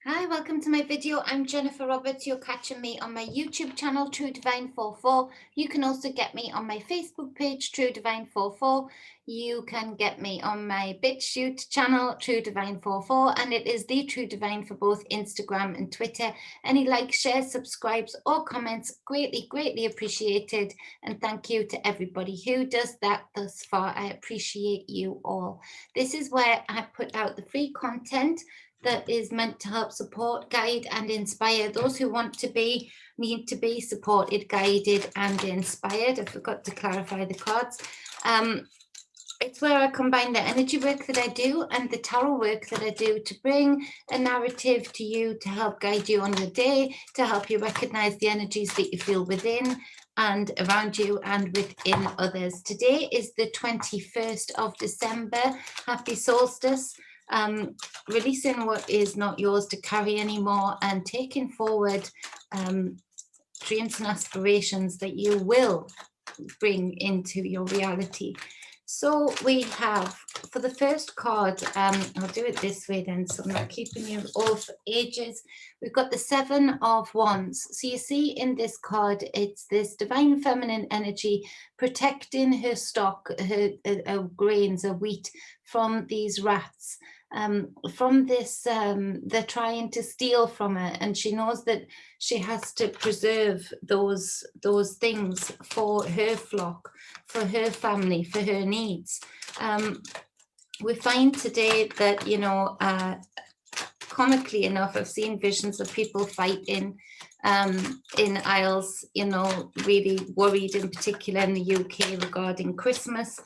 Hi, welcome to my video. I'm Jennifer Roberts. You're catching me on my YouTube channel, True Divine 44. You can also get me on my Facebook page, True Divine 44. You can get me on my Bitchute channel, True Divine 44, and it is the True Divine for both Instagram and Twitter. Any likes, shares, subscribes, or comments, greatly appreciated. And thank you to everybody who does that thus far. I appreciate you all. This is where I put out the free content that is meant to help support, guide, and inspire those who need to be supported, guided, and inspired. I forgot to clarify the cards. It's where I combine the energy work that I do and the tarot work that I do to bring a narrative to you to help guide you on your day, to help you recognize the energies that you feel within and around you and within others. Today is the 21st of December. Happy solstice. Releasing what is not yours to carry anymore and taking forward dreams and aspirations that you will bring into your reality. So we have, for the first card, I'll do it this way then, so I'm not keeping you all for ages. We've got the Seven of Wands. So you see in this card, it's this divine feminine energy protecting her stock, her grains, her wheat from these rats. From this, they're trying to steal from her, and she knows that she has to preserve those things for her flock, for her family, for her needs. We find today that, comically enough, I've seen visions of people fighting in aisles, really worried, in particular in the UK, regarding Christmas.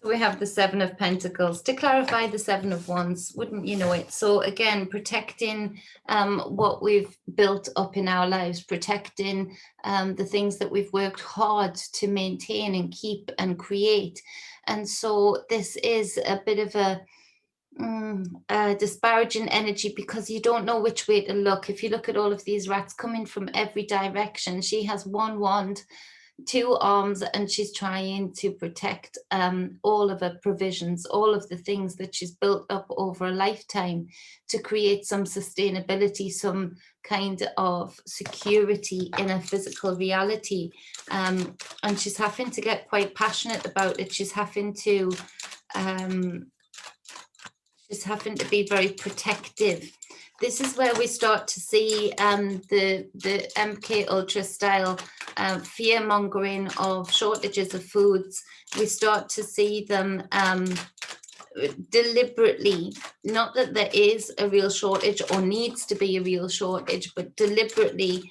So we have the Seven of Pentacles. To clarify, the Seven of Wands, wouldn't you know it? So again, protecting what we've built up in our lives, protecting the things that we've worked hard to maintain and keep and create. And so this is a bit of a disparaging energy, because you don't know which way to look. If you look at all of these rats coming from every direction, she has one wand, two arms, and she's trying to protect all of her provisions, all of the things that she's built up over a lifetime to create some sustainability, some kind of security in a physical reality. And she's having to get quite passionate about it. She's having to be very protective. This is where we start to see the MK Ultra style fear mongering of shortages of foods. We start to see them deliberately, not that there is a real shortage or needs to be a real shortage, but deliberately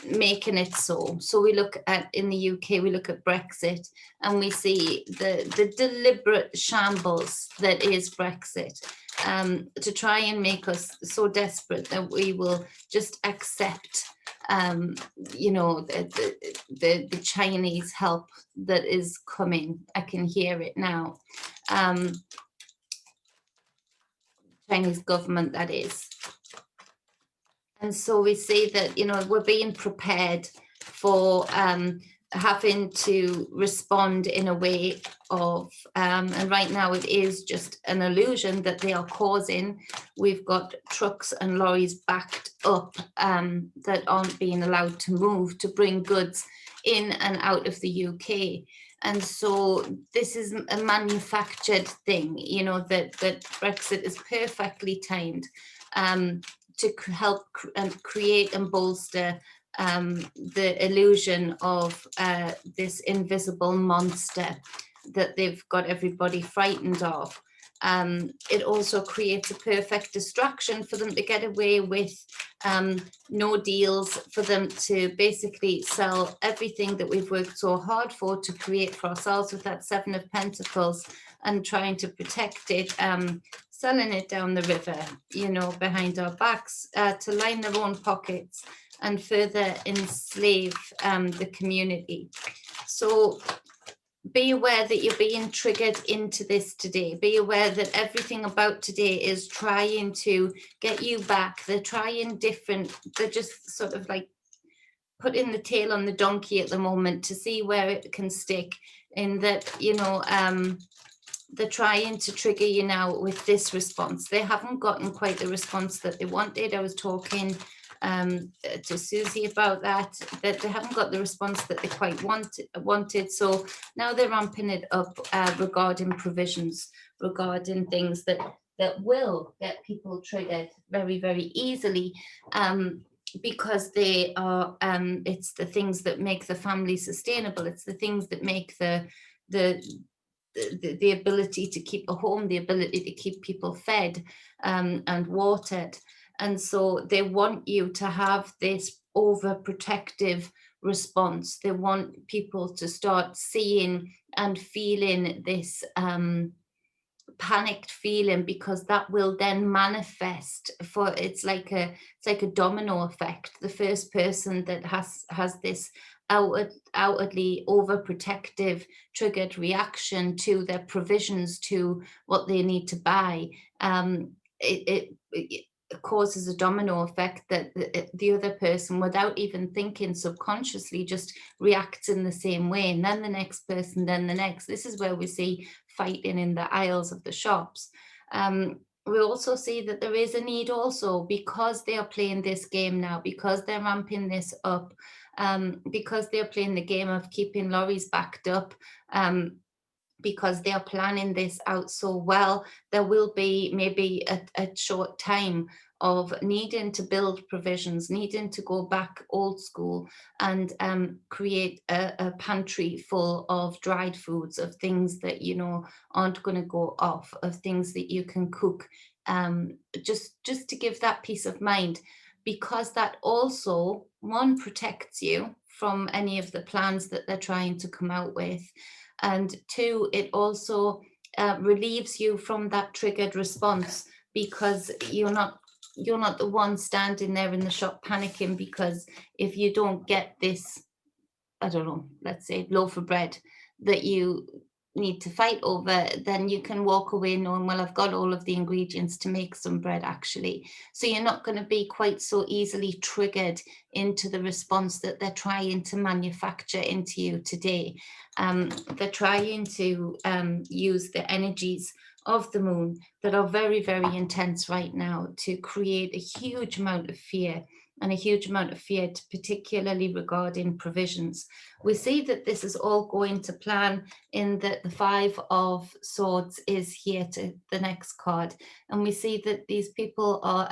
making it so. So we look at, in the UK, we look at Brexit, and we see the deliberate shambles that is Brexit, to try and make us so desperate that we will just accept the Chinese help that is coming. I can hear it now. Chinese government, that is. And so we see that, we're being prepared for having to respond in a way of, and right now it is just an illusion that they are causing. We've got trucks and lorries backed up that aren't being allowed to move to bring goods in and out of the UK. And so this is a manufactured thing, that Brexit is perfectly timed to help and create and bolster the illusion of this invisible monster that they've got everybody frightened of. It also creates a perfect distraction for them to get away with no deals, for them to basically sell everything that we've worked so hard for to create for ourselves with that Seven of Pentacles, and trying to protect it, selling it down the river, behind our backs, to line their own pockets and further enslave the community. So be aware that you're being triggered into this today. Be aware that everything about today is trying to get you back. They're trying different, they're just sort of like putting the tail on the donkey at the moment to see where it can stick, in that, they're trying to trigger you now with this response. They haven't gotten quite the response that they wanted. I was talking to Susie about that they haven't got the response that they quite wanted. So now they're ramping it up regarding provisions, regarding things that will get people triggered very, very easily. Because they are, it's the things that make the family sustainable. It's the things that make the ability to keep a home, the ability to keep people fed and watered. And so they want you to have this overprotective response. They want people to start seeing and feeling this panicked feeling, because that will then manifest for, it's like a domino effect. The first person that has this outwardly overprotective triggered reaction to their provisions, to what they need to buy, it causes a domino effect that the other person, without even thinking, subconsciously just reacts in the same way, and then the next person, then the next. This is where we see fighting in the aisles of the shops. We also see that there is a need also, because they are playing this game now, because they're ramping this up, because they're playing the game of keeping lorries backed up, because they are planning this out so well. There will be maybe a short time of needing to build provisions, needing to go back old school and create a pantry full of dried foods, of things that aren't going to go off, of things that you can cook, just to give that peace of mind, because that also, one, protects you from any of the plans that they're trying to come out with, and two, it also relieves you from that triggered response, because you're not the one standing there in the shop panicking because if you don't get this, I don't know, let's say loaf of bread that you need to fight over, then you can walk away knowing, well, I've got all of the ingredients to make some bread actually. So you're not going to be quite so easily triggered into the response that they're trying to manufacture into you today. They're trying to use the energies of the moon that are very, very intense right now to create a huge amount of fear, and a huge amount of fear, particularly regarding provisions. We see that this is all going to plan in that the Five of Swords is here to the next card. And we see that these people are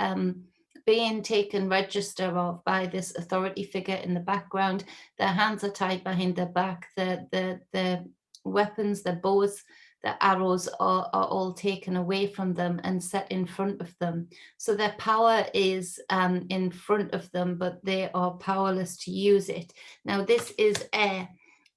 being taken register of by this authority figure in the background. Their hands are tied behind their back. The weapons, their bows, the arrows are all taken away from them and set in front of them. So their power is in front of them, but they are powerless to use it. Now, this is air.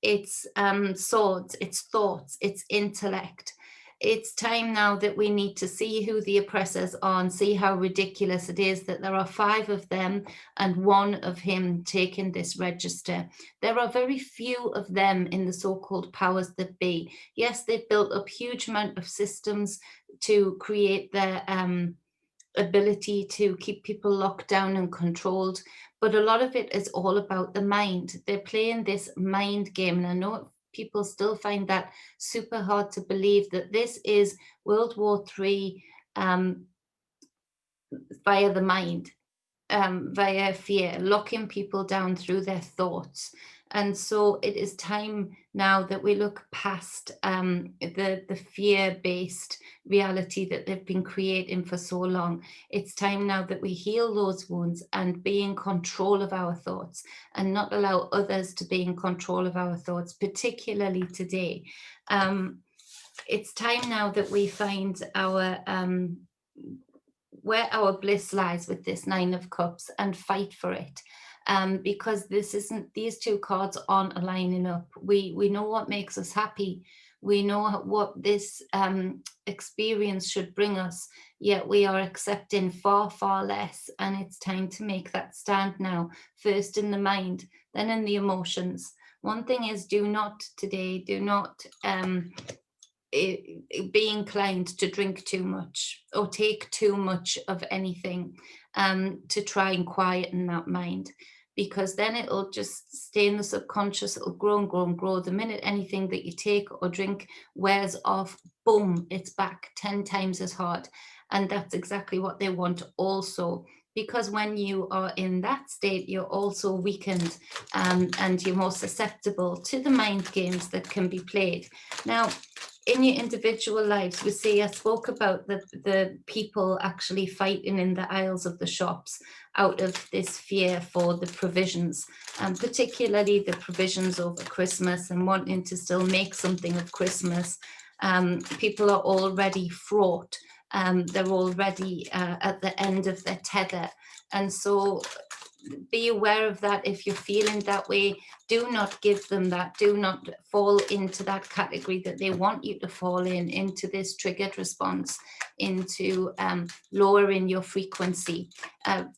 It's swords, it's thoughts, it's intellect. It's time now that we need to see who the oppressors are and see how ridiculous it is that there are 5 of them and 1 of him taking this register. There are very few of them in the so-called powers that be. Yes, they've built up huge amount of systems to create their ability to keep people locked down and controlled, but a lot of it is all about the mind. They're playing this mind game, and I know people still find that super hard to believe, that this is World War III via the mind, via fear, locking people down through their thoughts. And so it is time now that we look past the fear-based reality that they've been creating for so long. It's time now that we heal those wounds and be in control of our thoughts, and not allow others to be in control of our thoughts, particularly today. It's time now that we find our where our bliss lies with this 9 of Cups and fight for it. Because these 2 cards aren't aligning up. We know what makes us happy. We know what this experience should bring us, yet we are accepting far, far less. And it's time to make that stand now, first in the mind, then in the emotions. One thing is, do not be inclined to drink too much or take too much of anything to try and quieten that mind, because then it'll just stay in the subconscious. It'll grow and grow and grow. The minute anything that you take or drink wears off, boom, it's back 10 times as hard. And that's exactly what they want also, because when you are in that state, you're also weakened, and you're more susceptible to the mind games that can be played. Now, in your individual lives, we see, I spoke about the people actually fighting in the aisles of the shops out of this fear for the provisions, and particularly the provisions over Christmas and wanting to still make something of Christmas. People are already fraught. They're already at the end of their tether. And so be aware of that. If you're feeling that way, do not give them that. Do not fall into that category that they want you to fall into this triggered response, into lowering your frequency.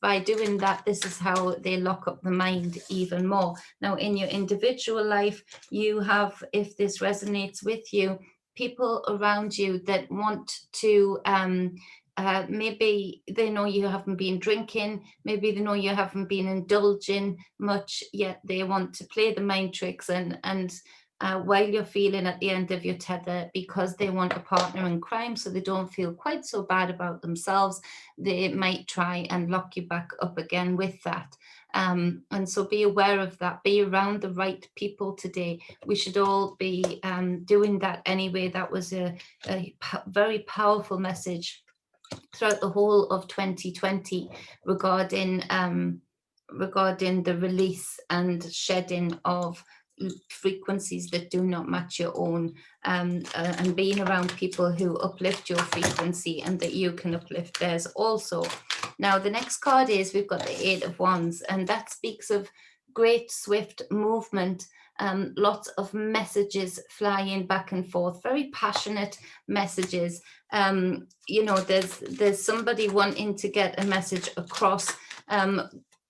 By doing that, this is how they lock up the mind even more. Now, in your individual life, you have, if this resonates with you, people around you that want to maybe they know you haven't been drinking, maybe they know you haven't been indulging much, yet they want to play the mind tricks and while you're feeling at the end of your tether, because they want a partner in crime so they don't feel quite so bad about themselves, they might try and lock you back up again with that. And so be aware of that. Be around the right people today. We should all be doing that anyway. That was a very powerful message throughout the whole of 2020 regarding the release and shedding of frequencies that do not match your own, and being around people who uplift your frequency and that you can uplift theirs also. Now, the next card is, we've got the Eight of Wands, and that speaks of great swift movement. Lots of messages flying back and forth, very passionate messages. You know, there's somebody wanting to get a message across.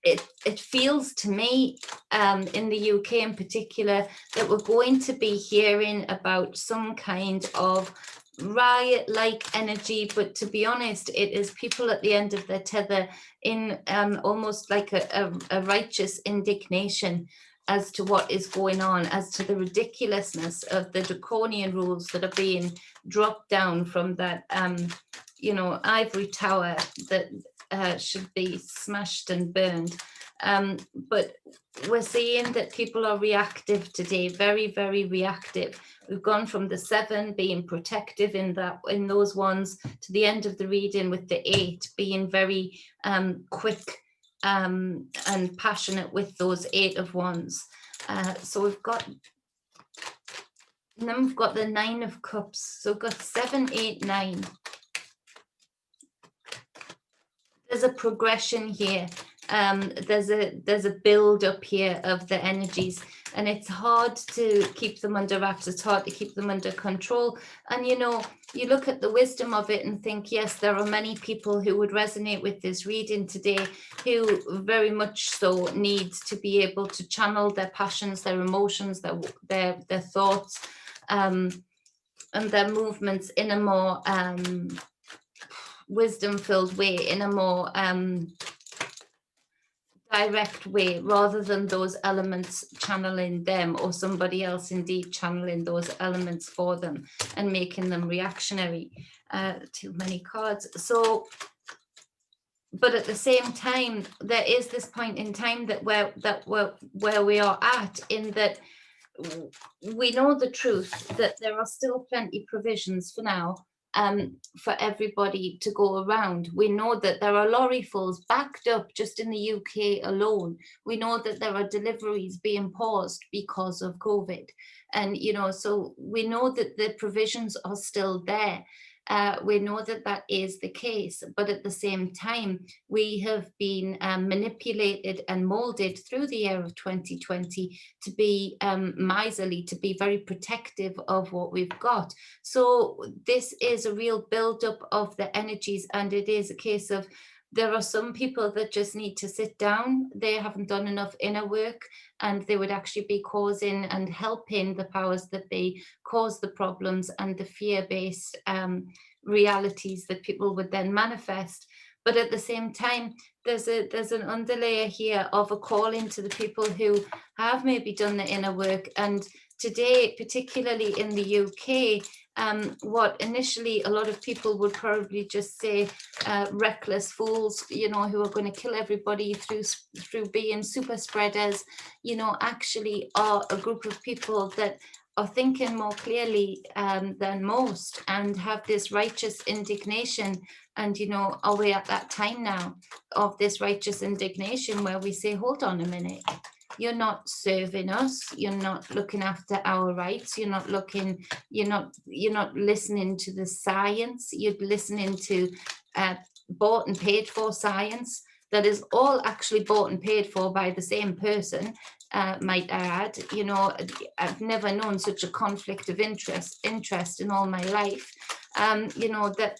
It feels to me, in the UK in particular, that we're going to be hearing about some kind of riot-like energy, but to be honest, it is people at the end of their tether in almost like a righteous indignation as to what is going on, as to the ridiculousness of the draconian rules that are being dropped down from that you know, ivory tower that should be smashed and burned. But we're seeing that people are reactive today, very, very reactive. We've gone from the 7 being protective in those ones, to the end of the reading with the 8 being very quick and passionate with those 8 of Wands. So we've got, and then we've got the 9 of Cups. So we've got 7, 8, 9. There's a progression here. There's a build up here of the energies, and it's hard to keep them under wraps. It's hard to keep them under control. And you know, you look at the wisdom of it and think, yes, there are many people who would resonate with this reading today, who very much so need to be able to channel their passions, their emotions, their thoughts, and their movements in a more wisdom-filled way, in a more direct way, rather than those elements channeling them, or somebody else indeed channeling those elements for them and making them reactionary. Too many cards. So, but at the same time, there is this point in time that where we are at, in that we know the truth, that there are still plenty provisions for now, for everybody to go around. We know that there are lorryfuls backed up just in the UK alone. We know that there are deliveries being paused because of COVID. And, you know, so we know that the provisions are still there. We know that that is the case, but at the same time, we have been manipulated and molded through the year of 2020 to be miserly, to be very protective of what we've got. So this is a real build-up of the energies, and it is a case of, there are some people that just need to sit down. They haven't done enough inner work, and they would actually be causing and helping the powers that be cause the problems and the fear-based realities that people would then manifest. But at the same time, there's an underlayer here of a calling to the people who have maybe done the inner work. And today, particularly in the UK, what initially a lot of people would probably just say reckless fools, you know, who are going to kill everybody through being super spreaders, you know, actually are a group of people that are thinking more clearly than most, and have this righteous indignation. And, you know, are we at that time now of this righteous indignation where we say, hold on a minute, you're not serving us, you're not looking after our rights, you're not listening to the science, you're listening to bought and paid for science that is all actually bought and paid for by the same person, might I add. You know, I've never known such a conflict of interest in all my life. You know, that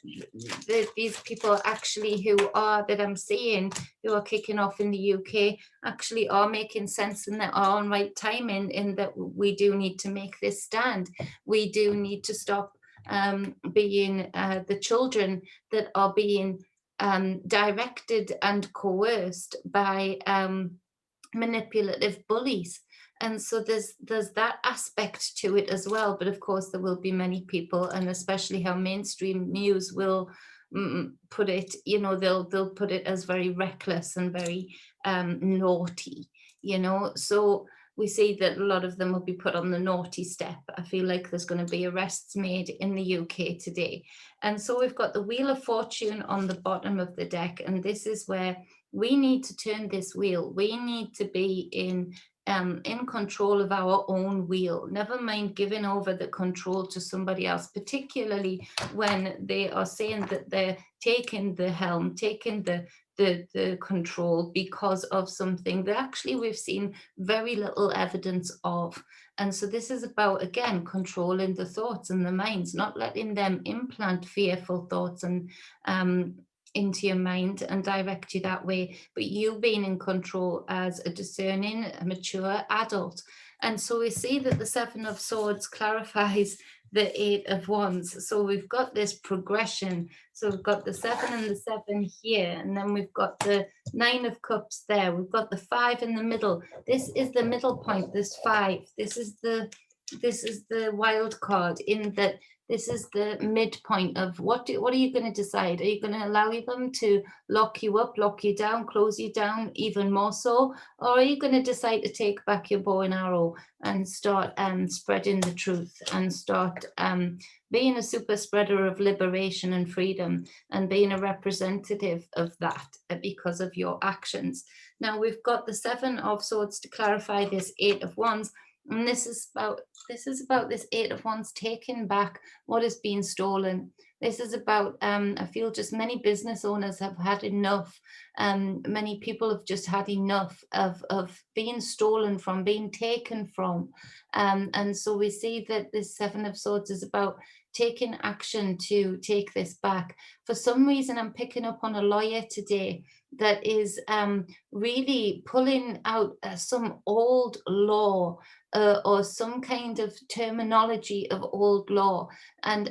these people actually that I'm seeing who are kicking off in the UK actually are making sense, and that are on right timing, in that we do need to make this stand. We do need to stop being the children that are being directed and coerced by manipulative bullies. And so there's that aspect to it as well. But of course, there will be many people, and especially how mainstream news will put it, you know, they'll put it as very reckless and very naughty, you know. So we see that a lot of them will be put on the naughty step. I feel like there's going to be arrests made in the UK today. And so we've got the Wheel of Fortune on the bottom of the deck, and this is where we need to turn this wheel. We need to be in control of our own wheel, never mind giving over the control to somebody else, particularly when they are saying that they're taking the helm, taking the control because of something that actually we've seen very little evidence of. And so this is about, again, controlling the thoughts and the minds, not letting them implant fearful thoughts and into your mind and direct you that way, but you being in control as a discerning, a mature adult. And so we see that the Seven of Swords clarifies the Eight of Wands. So we've got this progression. So we've got the 7 and the 7 here, and then we've got the 9 of Cups there. We've got the 5 in the middle. This is the middle point, this 5. This is the wild card, in that this is the midpoint of what are you going to decide? Are you going to allow them to lock you up, lock you down, close you down even more so? Or are you going to decide to take back your bow and arrow and start spreading the truth, and start being a super spreader of liberation and freedom, and being a representative of that because of your actions? Now we've got the 7 of Swords to clarify this 8 of Wands. And this is about this 8 of Wands taking back what is being stolen. This is about, I feel, just many business owners have had enough. Many people have just had enough of being stolen from, being taken from. And so we see that this 7 of Swords is about taking action to take this back. For some reason, I'm picking up on a lawyer today that is really pulling out some old law, or some kind of terminology of old law, and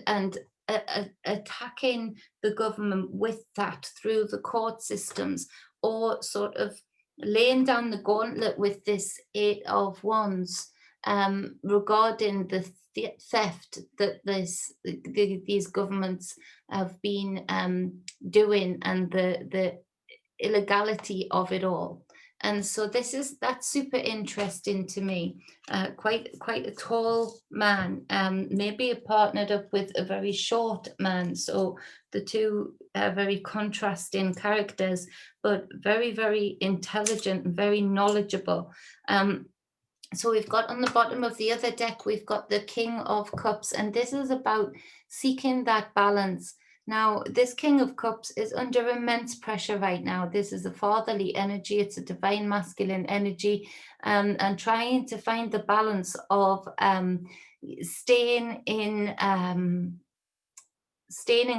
attacking the government with that through the court systems, or sort of laying down the gauntlet with this 8 of Wands regarding the theft that these governments have been doing, and the illegality of it all. And so that's super interesting to me. Quite a tall man, maybe partnered up with a very short man. So the two are very contrasting characters, but very, very intelligent, very knowledgeable. So we've got on the bottom of the other deck, we've got the King of Cups, and this is about seeking that balance. Now, this King of Cups is under immense pressure right now. This is a fatherly energy. It's a divine masculine energy, and trying to find the balance of staying in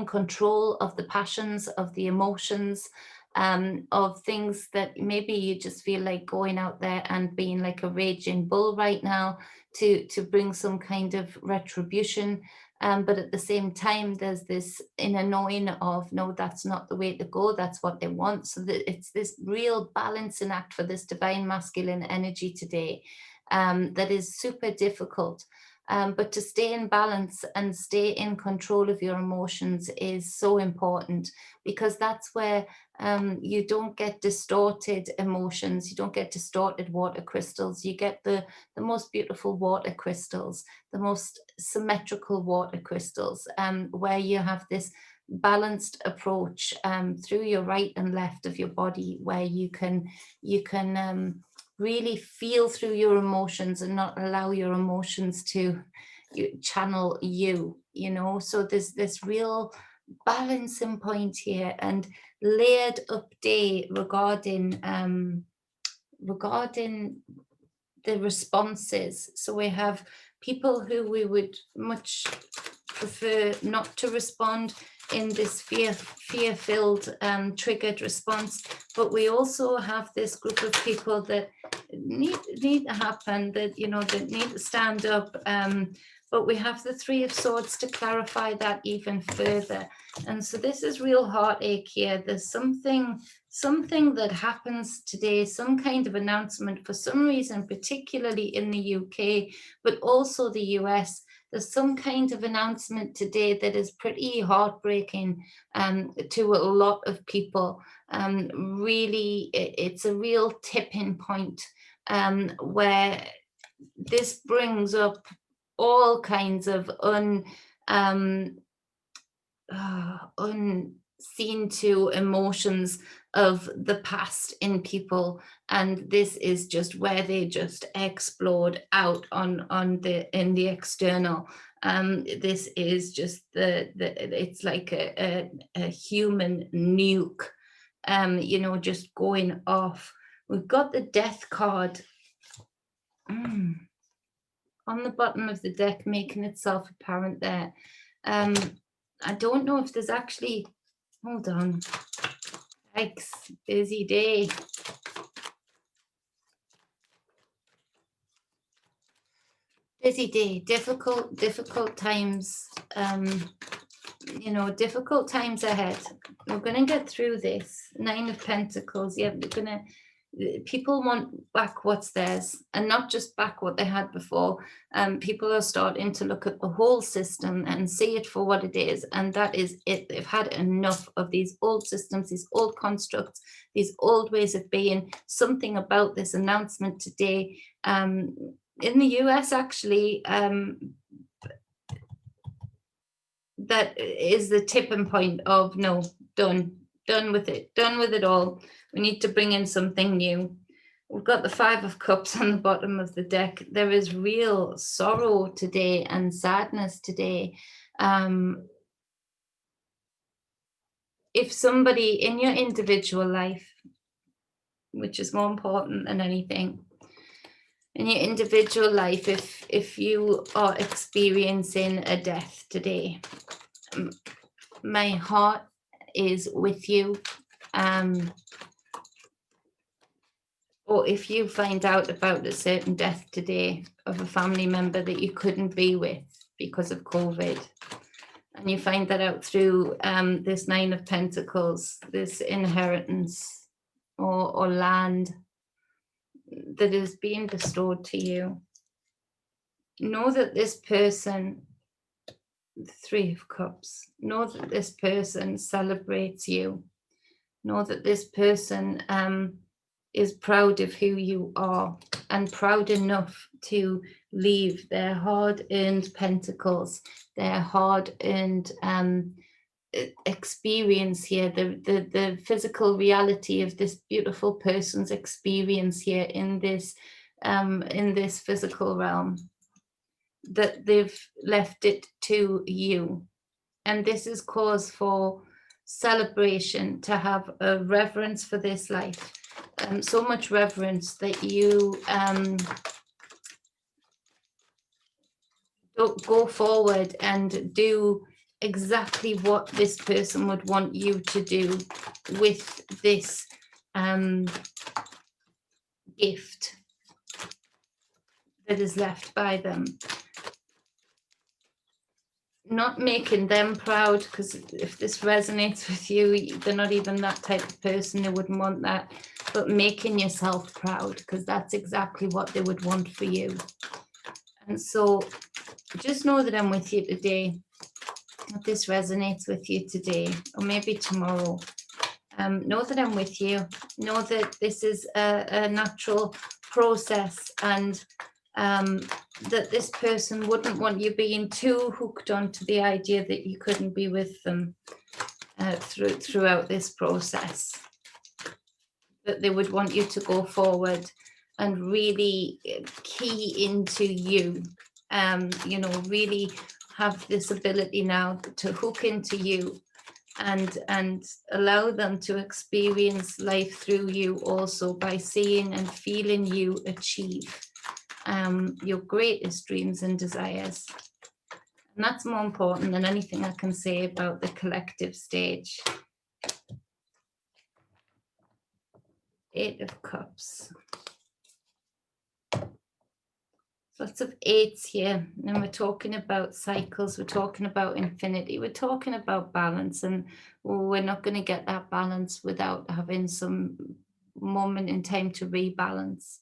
control of the passions, of the emotions, of things that maybe you just feel like going out there and being like a raging bull right now to bring some kind of retribution. But at the same time, there's this inner knowing of, no, that's not the way to go. That's what they want. So that it's this real balancing act for this divine masculine energy today, that is super difficult. But to stay in balance and stay in control of your emotions is so important, because that's where you don't get distorted emotions. You don't get distorted water crystals. You get the most beautiful water crystals, the most symmetrical water crystals, where you have this balanced approach through your right and left of your body, where you can really feel through your emotions and not allow your emotions to channel you, you know. So there's this real balancing point here, and layered update regarding the responses. So we have people who we would much prefer not to respond in this fear-filled, triggered response. But we also have this group of people that need to happen, that, you know, that need to stand up. But we have the Three of Swords to clarify that even further. And so this is real heartache here. There's something that happens today, some kind of announcement for some reason, particularly in the UK, but also the US. There's some kind of announcement today that is pretty heartbreaking to a lot of people. Really, it's a real tipping point where this brings up all kinds of unseen to emotions of the past in people, and this is just where they just explode out in the external. This is just it's like a human nuke, you know, just going off. We've got the Death card on the bottom of the deck, making itself apparent there. I don't know if there's actually, hold on. Yikes, busy day. Busy day, difficult times, you know, difficult times ahead. We're going to get through this. Nine of Pentacles, yeah, people want back what's theirs, and not just back what they had before. People are starting to look at the whole system and see it for what it is, and that is it. They've had enough of these old systems, these old constructs, these old ways of being. Something about this announcement today in the US, actually, that is the tipping point of, no, done with it all. We need to bring in something new. We've got the Five of Cups on the bottom of the deck. There is real sorrow today and sadness today. If somebody in your individual life, which is more important than anything, in your individual life, if you are experiencing a death today, my heart is with you. Or if you find out about a certain death today of a family member that you couldn't be with because of COVID, and you find that out through this Nine of Pentacles, this inheritance or land that is being bestowed to you, know that this person, the Three of Cups, know that this person celebrates you. Know that this person is proud of who you are, and proud enough to leave their hard-earned pentacles, their hard-earned experience here, the physical reality of this beautiful person's experience here in this physical realm, that they've left it to you. And this is cause for celebration, to have a reverence for this life, so much reverence that you go forward and do exactly what this person would want you to do with this gift that is left by them. not making them proud, because if this resonates with you, they're not even that type of person, they wouldn't want that, but making yourself proud, because that's exactly what they would want for you. And so just know that I'm with you today, that this resonates with you today, or maybe tomorrow. Know that I'm with you. Know that this is a natural process, and that this person wouldn't want you being too hooked onto the idea that you couldn't be with them throughout this process. That they would want you to go forward and really key into you. You know, really have this ability now to hook into you and allow them to experience life through you also, by seeing and feeling you achieve your greatest dreams and desires. And that's more important than anything I can say about the collective stage. 8 of Cups. Lots of 8s here, and we're talking about cycles, we're talking about infinity, we're talking about balance, and we're not going to get that balance without having some moment in time to rebalance.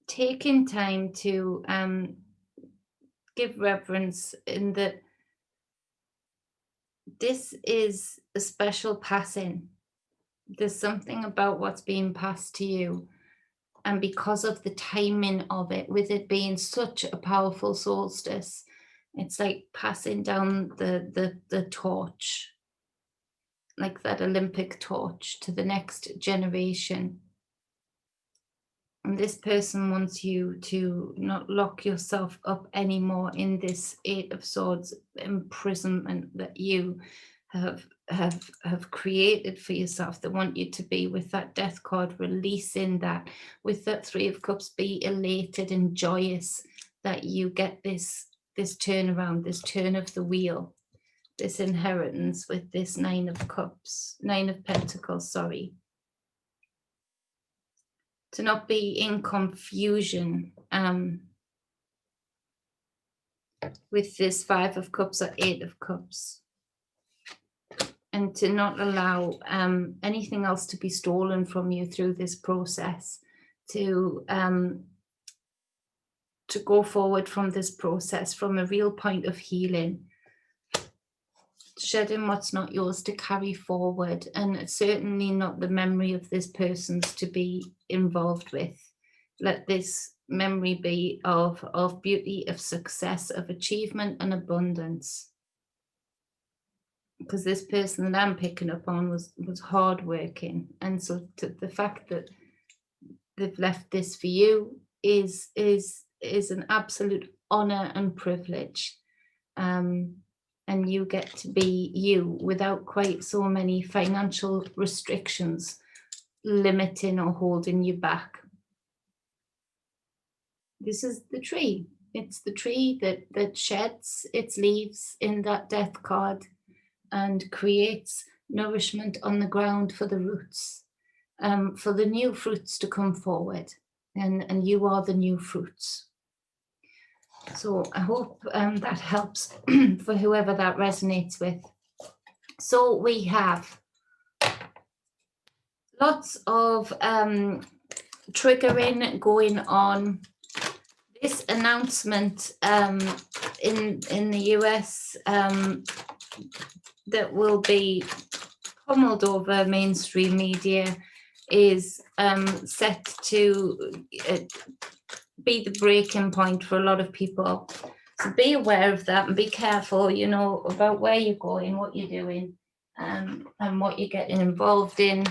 Taking time to give reverence in that this is a special passing. There's something about what's being passed to you, and because of the timing of it, with it being such a powerful solstice, it's like passing down the torch, like that Olympic torch, to the next generation. And this person wants you to not lock yourself up anymore in this 8 of Swords imprisonment that you have created for yourself. They want you to be, with that Death card, releasing that. With that 3 of Cups, be elated and joyous that you get this turnaround, this turn of the wheel, this inheritance with this 9 of Cups, 9 of Pentacles, sorry. To not be in confusion with this 5 of Cups or 8 of Cups, and to not allow anything else to be stolen from you through this process, to go forward from this process from a real point of healing, shedding what's not yours to carry forward, and certainly not the memory of this person's to be involved with. Let this memory be of beauty, of success, of achievement and abundance. Because this person that I'm picking up on was hardworking, and so the fact that they've left this for you is an absolute honor and privilege. And you get to be you without quite so many financial restrictions limiting or holding you back. This is the tree. It's the tree that sheds its leaves in that Death card and creates nourishment on the ground for the roots, for the new fruits to come forward. And you are the new fruits. So I hope that helps for whoever that resonates with. So we have lots of triggering going on. This announcement in the US that will be pummeled over mainstream media is set to be the breaking point for a lot of people. So be aware of that and be careful, you know, about where you're going, what you're doing, and what you're getting involved in.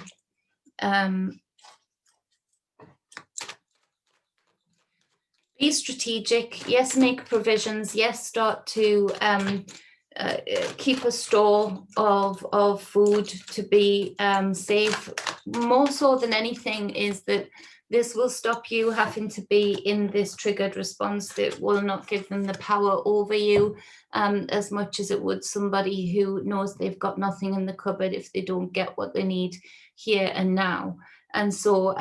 Be strategic. Yes, make provisions. Yes, start to keep a store of food to be safe. More so than anything is that This will stop you having to be in this triggered response. That will not give them the power over you as much as it would somebody who knows they've got nothing in the cupboard if they don't get what they need here and now. And so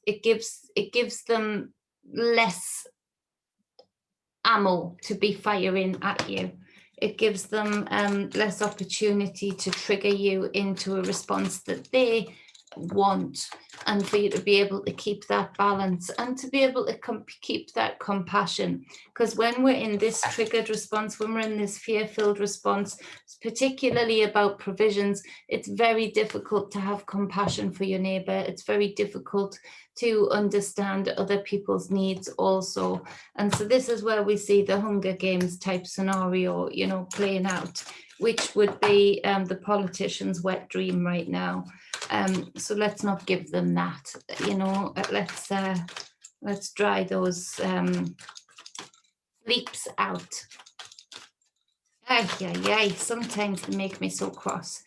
it gives them less ammo to be firing at you. It gives them less opportunity to trigger you into a response that they want, and for you to be able to keep that balance and to be able to keep that compassion. Because when we're in this triggered response, when we're in this fear-filled response, particularly about provisions, it's very difficult to have compassion for your neighbor. It's very difficult to understand other people's needs also. And so this is where we see the Hunger Games type scenario, you know, playing out, which would be the politician's wet dream right now. So let's not give them that, you know. Let's dry those leaps out. Sometimes they make me so cross.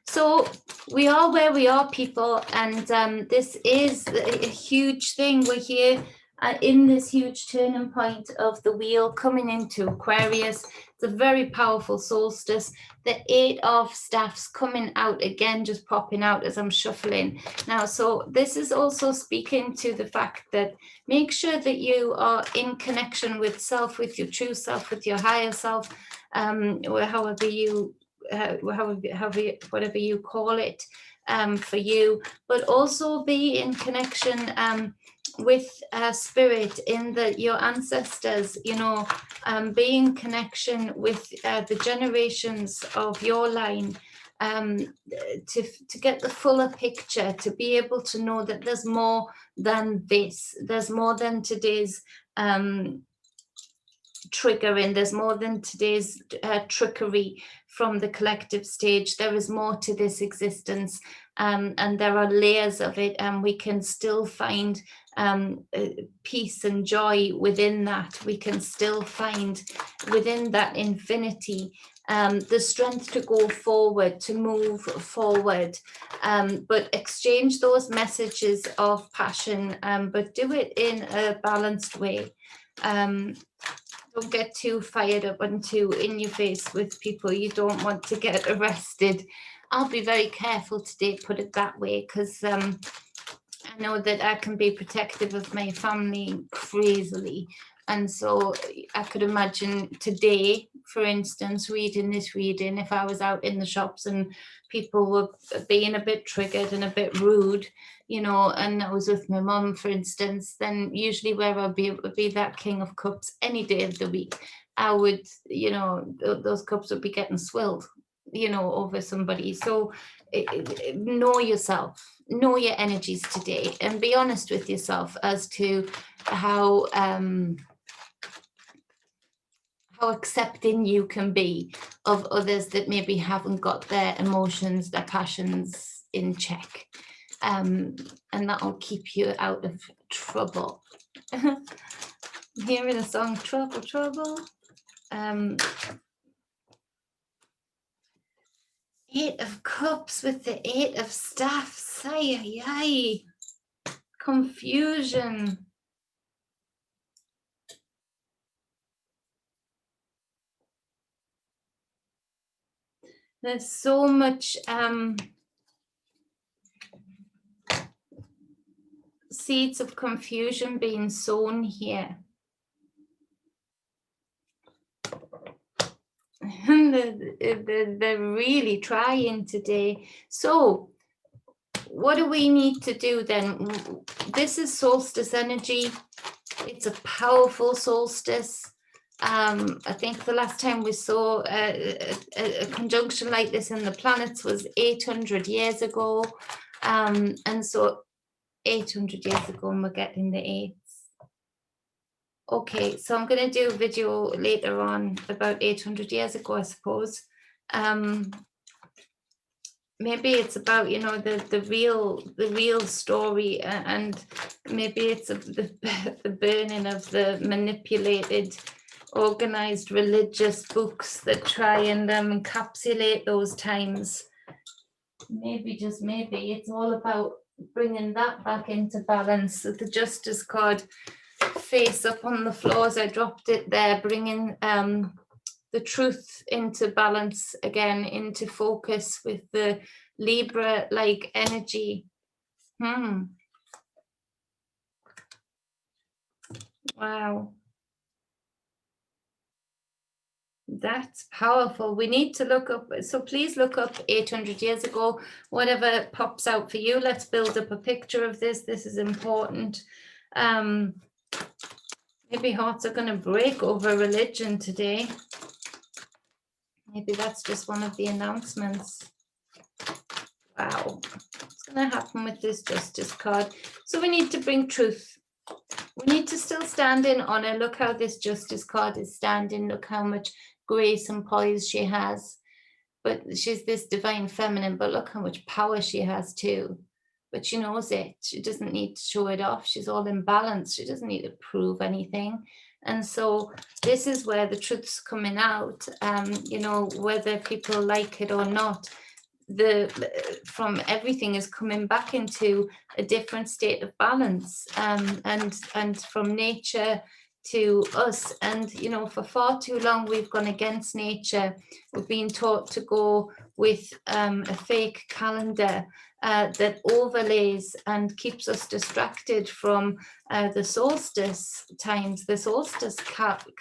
So we are where we are, people, and this is a huge thing. We're here in this huge turning point of the wheel coming into Aquarius. It's a very powerful solstice. The 8 of Staffs coming out again, just popping out as I'm shuffling now. So this is also speaking to the fact that make sure that you are in connection with self, with your true self, with your higher self, whatever you call it for you, but also be in connection with spirit, in that your ancestors, you know, be in connection with the generations of your line, to get the fuller picture, to be able to know that there's more than this, there's more than today's triggering, there's more than today's trickery from the collective stage. There is more to this existence, and there are layers of it, and we can still find peace and joy within that. We can still find within that infinity the strength to go forward, to move forward, but exchange those messages of passion, but do it in a balanced way. Don't get too fired up and too in your face with people. You don't want to get arrested. I'll be very careful today, put it that way, because I know that I can be protective of my family crazily. And so I could imagine today, for instance, reading this reading, if I was out in the shops and people were being a bit triggered and a bit rude, you know, and I was with my mum, for instance, then usually where I'd be, it would be that King of Cups any day of the week. I would, you know, those cups would be getting swilled, you know, over somebody. So know yourself, know your energies today, and be honest with yourself as to how accepting you can be of others that maybe haven't got their emotions, their passions in check. And that'll keep you out of trouble. I'm hearing a song, Trouble, Trouble. 8 of Cups with the 8 of Staffs. Confusion. There's so much seeds of confusion being sown here. They're really trying today. So what do we need to do then? This is solstice energy. It's a powerful solstice. I think the last time we saw a conjunction like this in the planets was 800 years ago. And so 800 years ago, and we're getting the 8s. Okay, so I'm going to do a video later on about 800 years ago, I suppose. Maybe it's about, you know, the real story, and maybe it's the burning of the manipulated, organized religious books that try and encapsulate those times. Maybe, just maybe, it's all about bringing that back into balance. So the Justice card face up on the floor as I dropped it there, bringing the truth into balance again, into focus with the Libra-like energy. Wow. That's powerful. We need to look up, so please look up 800 years ago, whatever pops out for you. Let's build up a picture of this. This is important. Maybe hearts are going to break over religion today. Maybe that's just one of the announcements. Wow. What's going to happen with this Justice card? So we need to bring truth. We need to still stand in honor. Look how this Justice card is standing. Look how much grace and poise she has. But she's this divine feminine, but look how much power she has too. But she knows it. She doesn't need to show it off. She's all in balance. She doesn't need to prove anything. And so this is where the truth's coming out, you know, whether people like it or not. From everything is coming back into a different state of balance, and from nature to us. And you know, for far too long we've gone against nature. We've been taught to go with a fake calendar that overlays and keeps us distracted from the solstice times, the solstice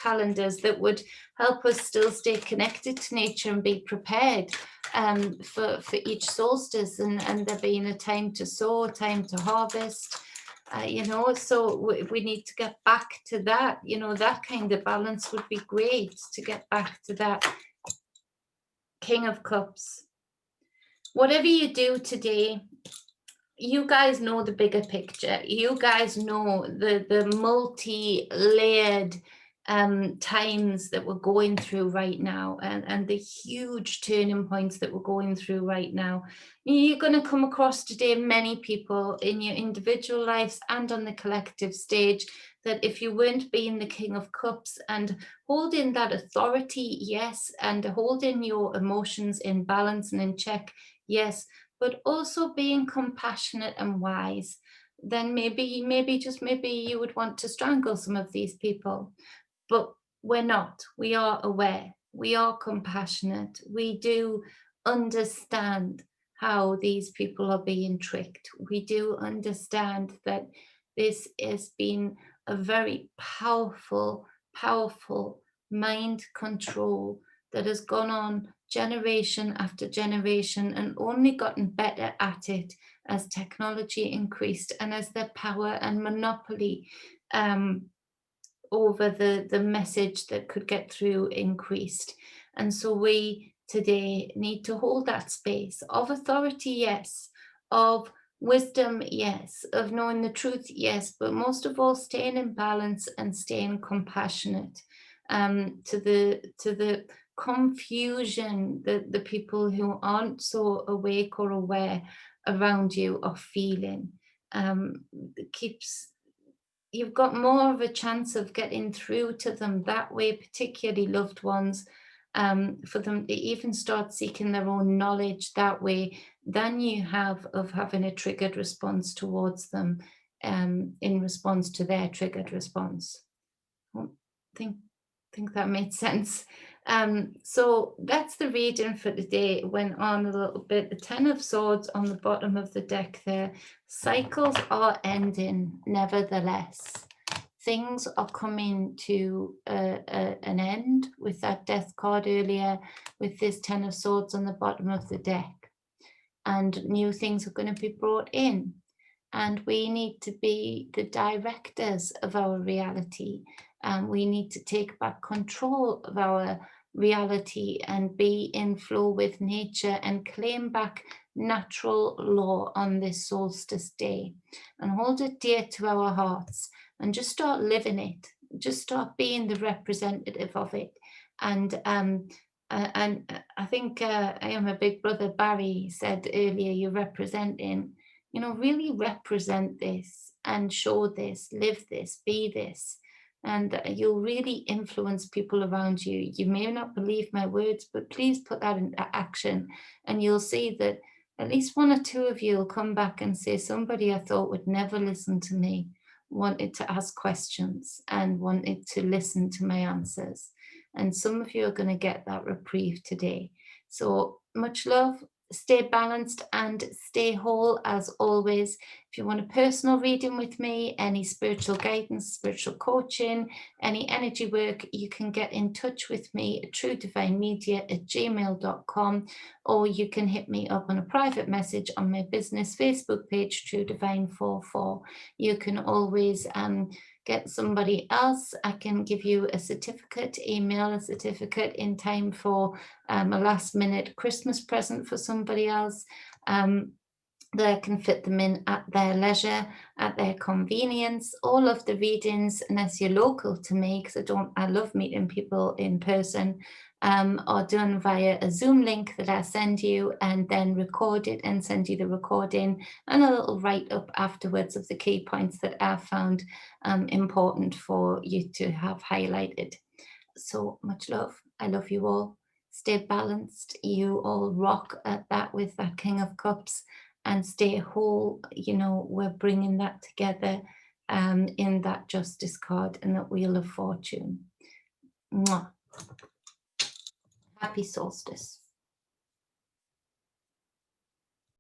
calendars that would help us still stay connected to nature and be prepared for each solstice, and there being a time to sow, a time to harvest, you know. So we need to get back to that, you know. That kind of balance would be great, to get back to that. King of Cups. Whatever you do today, you guys know the bigger picture. You guys know the multi-layered times that we're going through right now, and the huge turning points that we're going through right now. You're going to come across today many people in your individual lives and on the collective stage that if you weren't being the King of Cups and holding that authority, yes, and holding your emotions in balance and in check, yes, but also being compassionate and wise, then maybe you would want to strangle some of these people. But we're not. We are aware. We are compassionate. We do understand how these people are being tricked. We do understand that this has been a very powerful, powerful mind control that has gone on generation after generation and only gotten better at it as technology increased and as their power and monopoly over the message that could get through increased. And so we today need to hold that space of authority, yes, of wisdom, yes, of knowing the truth, yes, but most of all staying in balance and staying compassionate to the confusion that the people who aren't so awake or aware around you are feeling. You've got more of a chance of getting through to them that way, particularly loved ones, for them to even start seeking their own knowledge that way than you have of having a triggered response towards them in response to their triggered response. I think that made sense. So that's the reading for today. It went on a little bit. The 10 of Swords on the bottom of the deck there. Cycles are ending, nevertheless. Things are coming to an end with that Death card earlier, with this 10 of Swords on the bottom of the deck. And new things are going to be brought in. And we need to be the directors of our reality. We need to take back control of our reality and be in flow with nature and claim back natural law on this solstice day and hold it dear to our hearts and just start living it. Just start being the representative of it. And I think I am a big brother, Barry, said earlier, you're representing, you know, really represent this and show this, live this, be this. And you'll really influence people around you. You may not believe my words, but please put that into action. And you'll see that at least one or two of you will come back and say, somebody I thought would never listen to me wanted to ask questions and wanted to listen to my answers. And some of you are going to get that reprieve today. So much love. Stay balanced and stay whole as always. If you want a personal reading with me, any spiritual guidance, spiritual coaching, any energy work, you can get in touch with me at truedivinemedia@gmail.com, or you can hit me up on a private message on my business Facebook page, True Divine 44. You can always get somebody else. I can give you a certificate, email a certificate in time for a last minute Christmas present for somebody else. That can fit them in at their leisure, at their convenience. All of the readings, unless you're local to me, because I love meeting people in person, are done via a Zoom link that I send you and then record it and send you the recording and a little write-up afterwards of the key points that I found important for you to have highlighted. So much love. I love you all. Stay balanced. You all rock at that with that King of Cups, and stay whole. You know, we're bringing that together in that Justice card and that Wheel of Fortune. Mwah. Happy solstice.